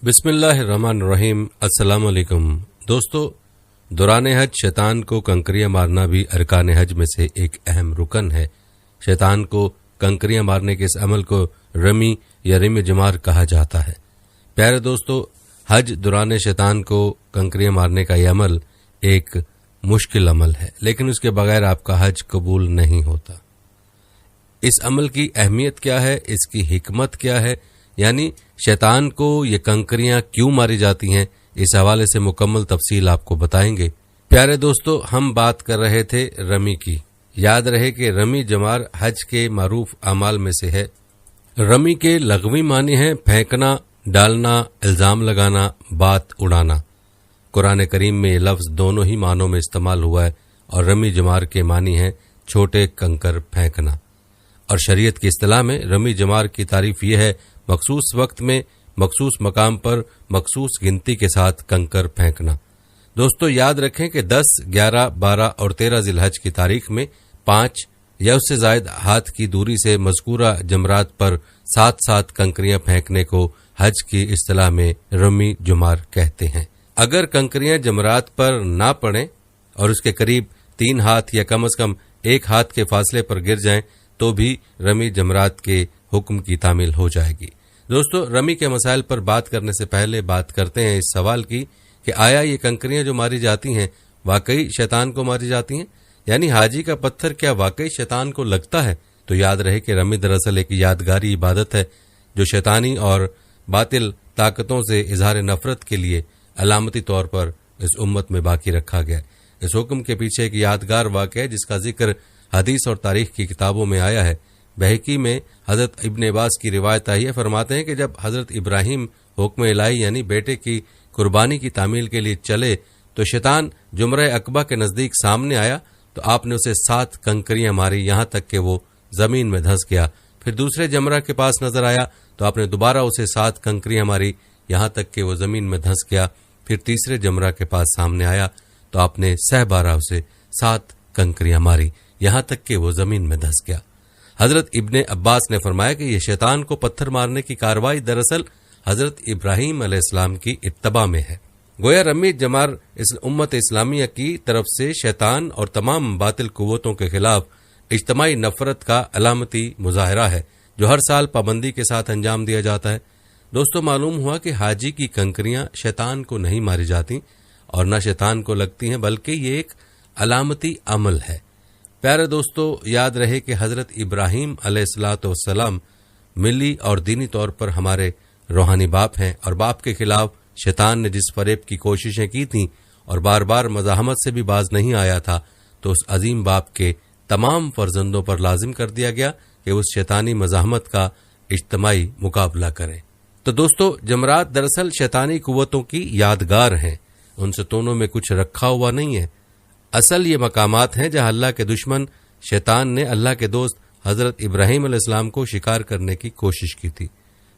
बिस्मिल्लाहिर्रहमानिर्रहीम। अस्सलाम वालेकुम दोस्तों, दौरान हज शैतान को कंकरियां मारना भी अरकान हज में से एक अहम रुकन है। शैतान को कंकरियां मारने के इस अमल को रमी या रिम जमार कहा जाता है। प्यारे दोस्तों, हज दौरान शैतान को कंकरियां मारने का यह अमल एक मुश्किल अमल है, लेकिन उसके बगैर आपका हज कबूल नहीं होता। इस अमल की अहमियत क्या है, इसकी हिकमत क्या है, यानी शैतान को ये कंकरियां क्यों मारी जाती हैं, इस हवाले से मुकम्मल तफसील आपको बताएंगे। प्यारे दोस्तों, हम बात कर रहे थे रमी की। याद रहे कि रमी जमार हज के मारूफ अमाल में से है। रमी के लग़वी मानी हैं फेंकना, डालना, इल्जाम लगाना, बात उड़ाना। कुरान करीम में ये लफ्ज दोनों ही मानों में इस्तेमाल हुआ है और रमी जमार के मानी हैं छोटे कंकर फेंकना। और शरीयत की इस्तिलाह में रमी जमार की तारीफ यह है मखसूस वक्त में मखसूस मकाम पर मखसूस गिनती के साथ कंकर फेंकना। दोस्तों, याद रखें कि 10, 11, 12 और 13 जिलहज की तारीख में 5 या उससे जायद हाथ की दूरी से मज़कूरा जमरात पर 7-7 कंकरियां फेंकने को हज की इस्तिलाह में रमी जुमार कहते हैं। अगर कंकरियां जमरात पर ना पड़ें और उसके करीब 3 हाथ या कम से कम 1 हाथ के फासले पर गिर जाएं तो भी रमी जमरात के हुक्म की तामील हो जाएगी। दोस्तों, रमी के मसाइल पर बात करने से पहले बात करते हैं इस सवाल की कि आया ये कंकरियां जो मारी जाती हैं वाकई शैतान को मारी जाती हैं, यानी हाजी का पत्थर क्या वाकई शैतान को लगता है? तो याद रहे कि रमी दरअसल एक यादगारी इबादत है जो शैतानी और बातिल ताकतों से इजहार नफरत के लिए अलामती तौर पर इस उम्मत में बाकी रखा गया। इस हुक्म के पीछे एक यादगार वाक़या है जिसका जिक्र हदीस और तारीख की किताबों में आया है। बहकी में हजरत इब्न अब्बास की रिवायत आई है। फरमाते हैं कि जब हजरत इब्राहिम हुक्म इलाही यानी बेटे की कुर्बानी की तामील के लिए चले तो शैतान जुमरे अकबा के नजदीक सामने आया तो आपने उसे 7 कंकरियां मारी, यहां तक कि वो जमीन में धंस गया। फिर दूसरे जमरा के पास नजर आया तो आपने दोबारा उसे 7 कंकरियां मारी, यहां तक कि वो जमीन में धंस गया। फिर तीसरे जमरा के पास सामने आया तो आपने सहबारा उसे 7 कंकरियां मारी, यहां तक कि वो जमीन में धंस गया। हजरत इब्ने अब्बास ने फरमाया कि यह शैतान को पत्थर मारने की कार्रवाई दरअसल हजरत इब्राहिम अलैहिस्सलाम की इत्तबा में है। गोया रमी जमार इस उम्मत इस्लामिया की तरफ से शैतान और तमाम बातिल कुव्वतों के खिलाफ इज्तमाई नफरत का अलामती मुजाहरा है जो हर साल पाबंदी के साथ अंजाम दिया जाता है। दोस्तों, मालूम हुआ कि हाजी की कंकरियां शैतान को नहीं मारी जाती और न शैतान को लगती हैं, बल्कि ये एक अलामती अमल है। प्यारे दोस्तों, याद रहे कि हजरत इब्राहिम अलैहिस्सलाम मिली और दीनी तौर पर हमारे रूहानी बाप हैं और बाप के खिलाफ शैतान ने जिस फरेब की कोशिशें की थीं और बार बार मज़ाहमत से भी बाज नहीं आया था, तो उस अजीम बाप के तमाम फर्जंदों पर लाजिम कर दिया गया कि उस शैतानी मज़ाहमत का इज्तमाई मुकाबला करें। तो दोस्तों, जमरात दरअसल शैतानी कुव्वतों की यादगार हैं, उनसे दोनों में कुछ रखा हुआ नहीं है। असल ये मकामात हैं जहां अल्लाह के दुश्मन शैतान ने अल्लाह के दोस्त हजरत इब्राहिम अलैहिस्सलाम को शिकार करने की कोशिश की थी।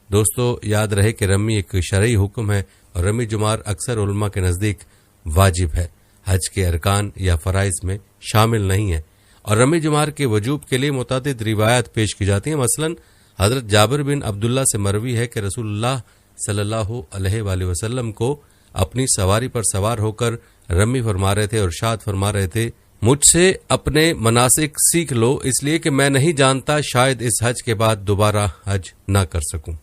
दोस्तों, याद रहे कि रमी एक शरई हुक्म है और रमी जुमार अक्सर उलमा के नज़दीक वाजिब है, हज के अरकान या फ़राइज़ में शामिल नहीं है। और रमी जुमार के वजूब के लिए मुतादिद रिवायत पेश की जाती हैं। मसलन हजरत जाबिर बिन अब्दुल्ला से मरवी है कि रसूलुल्लाह सल्लल्लाहु अलैहि वसल्लम को अपनी सवारी पर सवार होकर रमी फरमा रहे थे और इरशाद फरमा रहे थे, मुझसे अपने मनासिक सीख लो, इसलिए कि मैं नहीं जानता शायद इस हज के बाद दोबारा हज ना कर सकूं।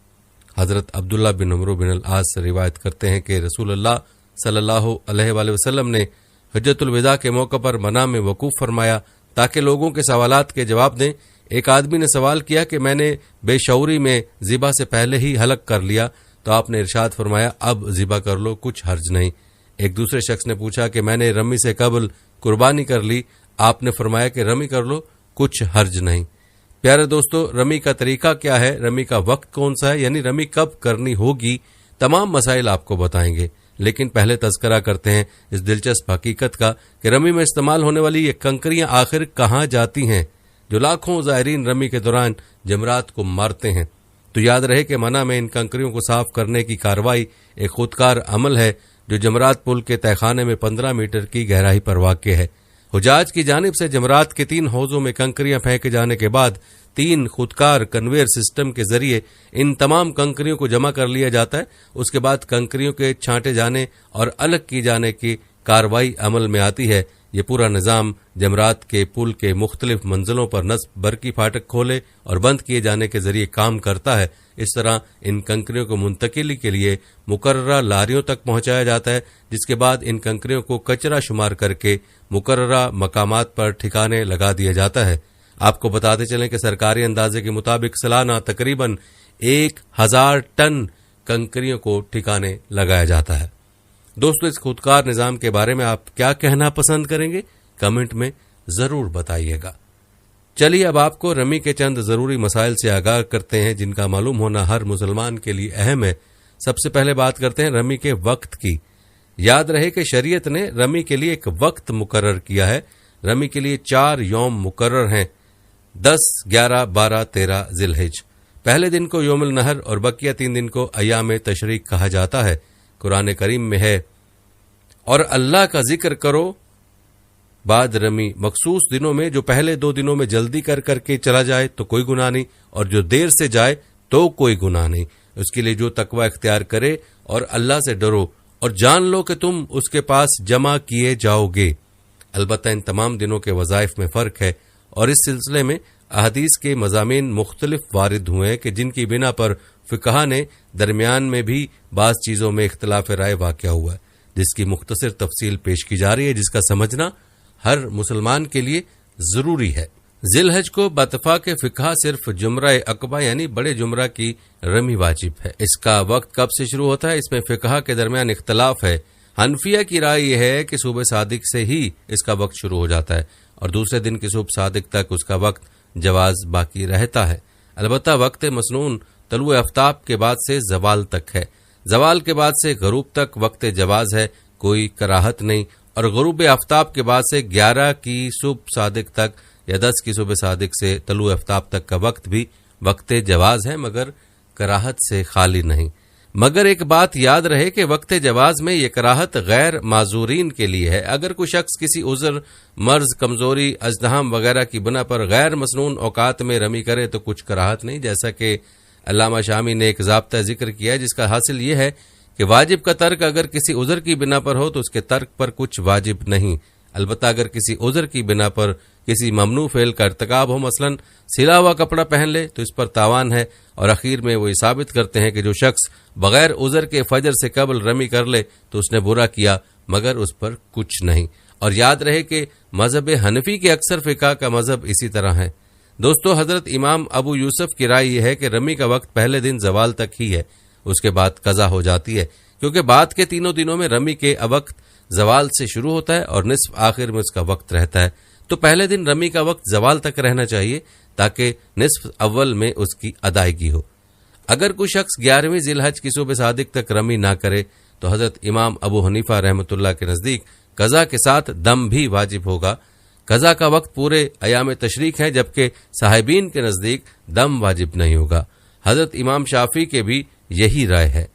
हजरत अब्दुल्ला बिन उमर बिन अल-आस रिवायत करते हैं कि रसूलुल्लाह सल्लल्लाहु अलैहि वसल्लम ने हज्जतुल विदा के मौके पर मना में वकूफ फरमाया ताकि लोगों के सवालात के जवाब दें। एक आदमी ने सवाल किया कि मैंने बेशऊरी में ज़िबा से पहले ही हलक कर लिया, तो आपने इरशाद फरमाया अब ज़िबा कर लो, कुछ हर्ज नहीं। एक दूसरे शख्स ने पूछा कि मैंने रमी से कबल कुर्बानी कर ली, आपने फरमाया कि रमी कर लो, कुछ हर्ज नहीं। प्यारे दोस्तों, रमी का तरीका क्या है, रमी का वक्त कौन सा है, यानी रमी कब करनी होगी, तमाम मसाइल आपको बताएंगे। लेकिन पहले तज़किरा करते हैं इस दिलचस्प हकीकत का कि रमी में इस्तेमाल होने वाली ये कंकरियां आखिर कहाँ जाती हैं जो लाखों ज़ायरीन रमी के दौरान जमरात को मारते हैं। तो याद रहे कि मना में इन कंकरियों को साफ करने की कार्रवाई एक खुदकार अमल है जो जमरात पुल के तहखाने में 15 मीटर की गहराई पर वाक़ है। हुजाज की जानिब से जमरात के 3 हौजों में कंकरियां फेंके जाने के बाद 3 خودکار کنویئر سسٹم کے ذریعے ان تمام کنکریوں کو جمع کر لیا جاتا ہے۔ اس کے بعد کنکریوں کے چھانٹے جانے اور الگ کی جانے کی کارروائی عمل میں آتی ہے۔ یہ پورا نظام جمرات کے پل کے مختلف منزلوں پر نصب برقی پھاٹک کھولے اور بند کیے جانے کے ذریعے کام کرتا ہے۔ اس طرح ان کنکریوں کو منتقلی کے لیے مقررہ لاریوں تک پہنچایا جاتا ہے، جس کے بعد ان کنکریوں کو کچرا شمار کر کے مقررہ مقامات پر ٹھکانے لگا دیا جاتا ہے۔ آپ کو بتاتے چلیں کہ سرکاری اندازے کے مطابق سالانہ تقریباً 1000 ٹن کنکریوں کو ٹھکانے لگایا جاتا ہے۔ دوستو، اس خودکار نظام کے بارے میں آپ کیا کہنا پسند کریں گے؟ کمنٹ میں ضرور بتائیے گا۔ چلیے اب آپ کو رمی کے چند ضروری مسائل سے آگاہ کرتے ہیں جن کا معلوم ہونا ہر مسلمان کے لیے اہم ہے۔ سب سے پہلے بات کرتے ہیں رمی کے وقت کی۔ یاد رہے کہ شریعت نے رمی کے لیے ایک وقت مقرر کیا ہے۔ رمی کے لیے 4 یوم مقرر ہیں: 10، 11، 12، 13 ذی الحجہ۔ پہلے دن کو یوم النحر اور بقیہ 3 دن کو ایام تشریق کہا جاتا ہے۔ قرآن کریم میں ہے، اور اللہ کا ذکر کرو بعد رمی، مخصوص دنوں میں جو پہلے 2 دنوں میں جلدی کر کے چلا جائے تو کوئی گناہ نہیں، اور جو دیر سے جائے تو کوئی گناہ نہیں۔ اس کے لیے جو تقوی اختیار کرے اور اللہ سے ڈرو اور جان لو کہ تم اس کے پاس جمع کیے جاؤ گے۔ البتہ ان تمام دنوں کے وظائف میں فرق ہے، اور اس سلسلے میں احادیث کے مضامین مختلف وارد ہوئے ہیں کہ جن کی بنا پر فقہا نے درمیان میں بھی بعض چیزوں میں اختلاف رائے واقع ہوا ہے، جس کی مختصر تفصیل پیش کی جا رہی ہے، جس کا سمجھنا ہر مسلمان کے لیے ضروری ہے۔ ذی الحجہ کو باتفاق فقہا صرف جمرہ عقبہ یعنی بڑے جمرہ کی رمی واجب ہے۔ اس کا وقت کب سے شروع ہوتا ہے، اس میں فقہا کے درمیان اختلاف ہے۔ حنفیہ کی رائے یہ ہے کہ صبح صادق سے ہی اس کا وقت شروع ہو جاتا ہے اور دوسرے دن کی صبح صادق تک اس کا وقت جواز باقی رہتا ہے۔ البتہ وقت مسنون طلوع آفتاب کے بعد سے زوال تک ہے۔ زوال کے بعد سے غروب تک وقت جواز ہے، کوئی کراہت نہیں، اور غروب آفتاب کے بعد سے 11 کی صبح صادق تک یا 10 کی صبح صادق سے طلوع آفتاب تک کا وقت بھی وقت جواز ہے، مگر کراہت سے خالی نہیں۔ مگر ایک بات یاد رہے کہ وقت جواز میں یہ کراہت غیر معذورین کے لیے ہے۔ اگر کوئی شخص کسی عذر، مرض، کمزوری، ازدحام وغیرہ کی بنا پر غیر مسنون اوقات میں رمی کرے تو کچھ کراہت نہیں، جیسا کہ علامہ شامی نے ایک ضابطہ ذکر کیا ہے جس کا حاصل یہ ہے کہ واجب کا ترک اگر کسی عذر کی بنا پر ہو تو اس کے ترک پر کچھ واجب نہیں۔ البتہ اگر کسی عذر کی بنا پر کسی ممنوع فعل کا ارتکاب ہو، مثلا سلا ہوا کپڑا پہن لے، تو اس پر تاوان ہے، اور اخیر میں وہ یہ ثابت کرتے ہیں کہ جو شخص بغیر عذر کے فجر سے قبل رمی کر لے تو اس نے برا کیا، مگر اس پر کچھ نہیں۔ اور یاد رہے کہ مذہب حنفی کے اکثر فقہ کا مذہب اسی طرح ہے۔ دوستو، حضرت امام ابو یوسف کی رائے یہ ہے کہ رمی کا وقت پہلے دن زوال تک ہی ہے، اس کے بعد قضا ہو جاتی ہے، کیونکہ بعد کے 3 دنوں میں رمی کے وقت زوال سے شروع ہوتا ہے اور نصف آخر میں اس کا وقت رہتا ہے، تو پہلے دن رمی کا وقت زوال تک رہنا چاہیے تاکہ نصف اول میں اس کی ادائیگی ہو۔ اگر کوئی شخص 11ویں ذی الحجہ کی صبح صادق تک رمی نہ کرے تو حضرت امام ابو حنیفہ رحمۃ اللہ کے نزدیک قضا کے ساتھ دم بھی واجب ہوگا۔ قضا کا وقت پورے ایام تشریق ہے، جبکہ صاحبین کے نزدیک دم واجب نہیں ہوگا۔ حضرت امام شافعی کے بھی یہی رائے ہے۔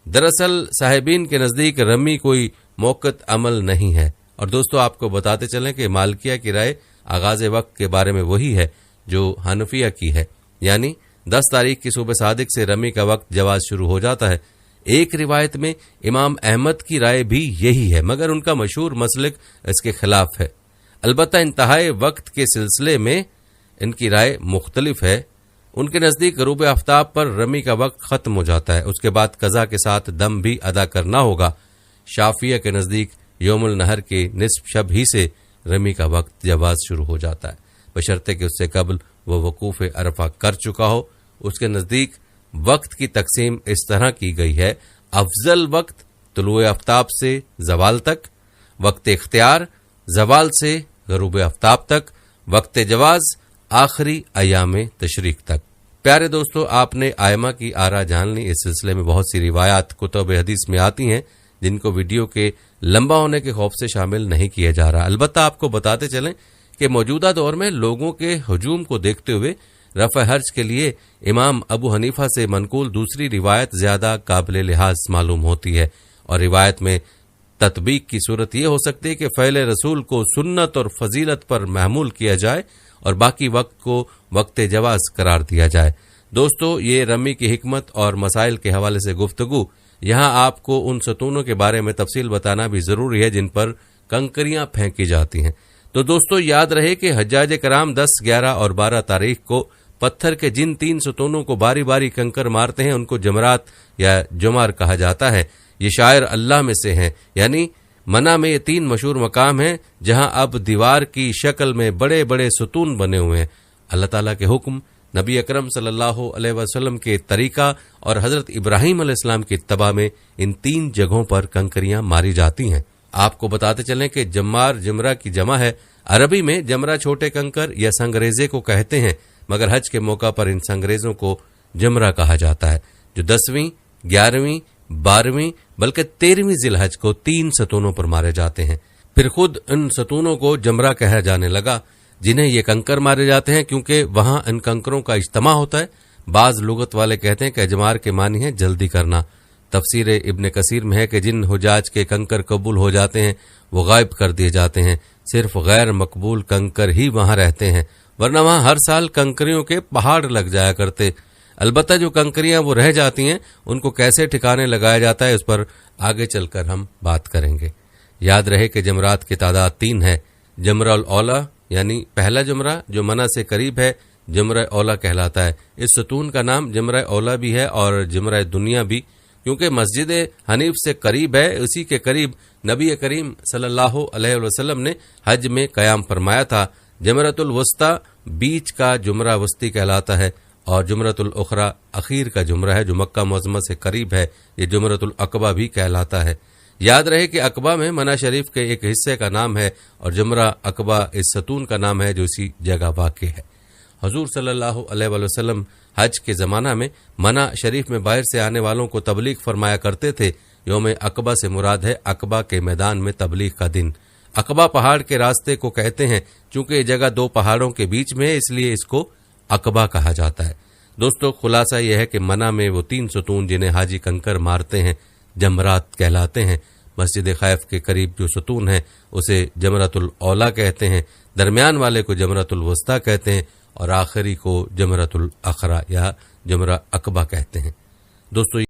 دراصل صاحبین کے نزدیک رمی کوئی موقت عمل نہیں ہے۔ اور دوستو، آپ کو بتاتے چلیں کہ مالکیہ کی رائے آغاز وقت کے بارے میں وہی ہے جو حنفیہ کی ہے، یعنی 10 تاریخ کی صبح صادق سے رمی کا وقت جواز شروع ہو جاتا ہے۔ ایک روایت میں امام احمد کی رائے بھی یہی ہے، مگر ان کا مشہور مسلک اس کے خلاف ہے۔ البتہ انتہائی وقت کے سلسلے میں ان کی رائے مختلف ہے۔ ان کے نزدیک غروب آفتاب پر رمی کا وقت ختم ہو جاتا ہے، اس کے بعد قضا کے ساتھ دم بھی ادا کرنا ہوگا۔ شافعیہ کے نزدیک یوم النحر کے نصف شب ہی سے رمی کا وقت جواز شروع ہو جاتا ہے، بشرطے کہ اس سے قبل وہ وقوف عرفہ کر چکا ہو۔ اس کے نزدیک وقت کی تقسیم اس طرح کی گئی ہے: افضل وقت طلوع آفتاب سے زوال تک، وقت اختیار زوال سے غروب آفتاب تک، وقت جواز آخری ایام تشریق تک۔ پیارے دوستو، آپ نے آئمہ کی آراء جان لی۔ اس سلسلے میں بہت سی روایات کتب حدیث میں آتی ہیں جن کو ویڈیو کے لمبا ہونے کے خوف سے شامل نہیں کیا جا رہا۔ البتہ آپ کو بتاتے چلیں کہ موجودہ دور میں لوگوں کے ہجوم کو دیکھتے ہوئے رفع حرج کے لیے امام ابو حنیفہ سے منقول دوسری روایت زیادہ قابل لحاظ معلوم ہوتی ہے، اور روایت میں تطبیق کی صورت یہ ہو سکتی ہے کہ فعل رسول کو سنت اور فضیلت پر محمول کیا جائے और बाकी वक्त को वक्त जवाज करार दिया जाए। दोस्तों, ये रमी की हिकमत और मसाइल के हवाले से गुफ्तगू, यहाँ आपको उन सतूनों के बारे में तफसील बताना भी जरूरी है जिन पर कंकरियां फेंकी जाती हैं। तो दोस्तों, याद रहे कि हज्जाज कराम 10, 11 और 12 तारीख को पत्थर के जिन 3 सतूनों को बारी बारी कंकर मारते हैं उनको जमरात या जुमार कहा जाता है। ये शायर अल्लाह में से हैं, यानी मना में ये 3 मशहूर मकाम हैं जहां अब दीवार की शक्ल में बड़े बड़े सतून बने हुए हैं। अल्लाह ताला के हुक्म, नबी अकरम सल्लल्लाहु अलैहि वसल्लम के तरीका और हजरत इब्राहीम अलैहिस्सलाम की इत्तबा में इन 3 जगहों पर कंकरियां मारी जाती हैं। आपको बताते चलें कि जम्मार जमरा की जमा है। अरबी में जमरा छोटे कंकर या संगरेजे को कहते हैं, मगर हज के मौका पर इन संगरेजों को जमरा कहा जाता है, जो 10वीं, 11वीं, 12वीं बल्कि 13वीं जिलहज को 3 सतूनों पर मारे जाते हैं। फिर खुद इन सतूनों को जमरा कहा जाने लगा, जिन्हें ये कंकर मारे जाते हैं क्योंकि वहां इन कंकरों का इज्तिमा होता है। बाज लुगत वाले कहते हैं कि अजमार के मानी है जल्दी करना। तफसीर इब्न कसीर में है कि जिन हुजाज के कंकर कबूल हो जाते हैं वो गायब कर दिए जाते हैं, सिर्फ गैर मकबूल कंकर ही वहां रहते हैं, वरना वहां हर साल कंकरियों के पहाड़ लग जाया करते। अलबत्ता जो कंकरियां वो रह जाती हैं उनको कैसे ठिकाने लगाया जाता है उस पर आगे चलकर हम बात करेंगे। याद रहे कि जमरात की तादाद 3 है। जमरा उल औला यानी पहला जमरा जो मना से करीब है, जमरा औला कहलाता है। इस सतून का नाम जमरा औला भी है और जमरा दुनिया भी, क्योंकि मस्जिद हनीफ से करीब है। उसी के करीब नबी करीम सल्लल्लाहु अलैहि वसल्लम ने हज में कयाम फरमाया था। जमरतुल वस्ता बीच का जुमरा वस्ती कहलाता है और जुमरतुल उखरा अखीर का जुमरा है जो मक्का मुअज़्ज़मा से करीब है। ये जुमरतुल अकबा भी कहलाता है। याद रहे कि अकबा में मना शरीफ के एक हिस्से का नाम है और जमरा अकबा इस सतून का नाम है जो इसी जगह वाक़ है। हुजूर सल्लल्लाहु अलैहि वसल्लम हज के ज़माना में मना शरीफ में बाहर से आने वालों को तबलीग फरमाया करते थे। यौम अकबा से मुराद है अकबा के मैदान में तबलीग का दिन। अकबा पहाड़ के रास्ते को कहते हैं, चूंकि ये जगह 2 पहाड़ों के बीच में है इसलिए इसको अकबा कहा जाता है। दोस्तों, खुलासा यह है कि मना में वो 3 सतून जिन्हें हाजी कंकर मारते हैं जमरात कहलाते हैं। मस्जिद खैफ के करीब जो सतून है उसे जमरतुल औला कहते हैं, दरमियान वाले को जमरतुल वस्ता कहते हैं और आखिरी को जमरतुल अखरा या जमरा अकबा कहते हैं। दोस्तों,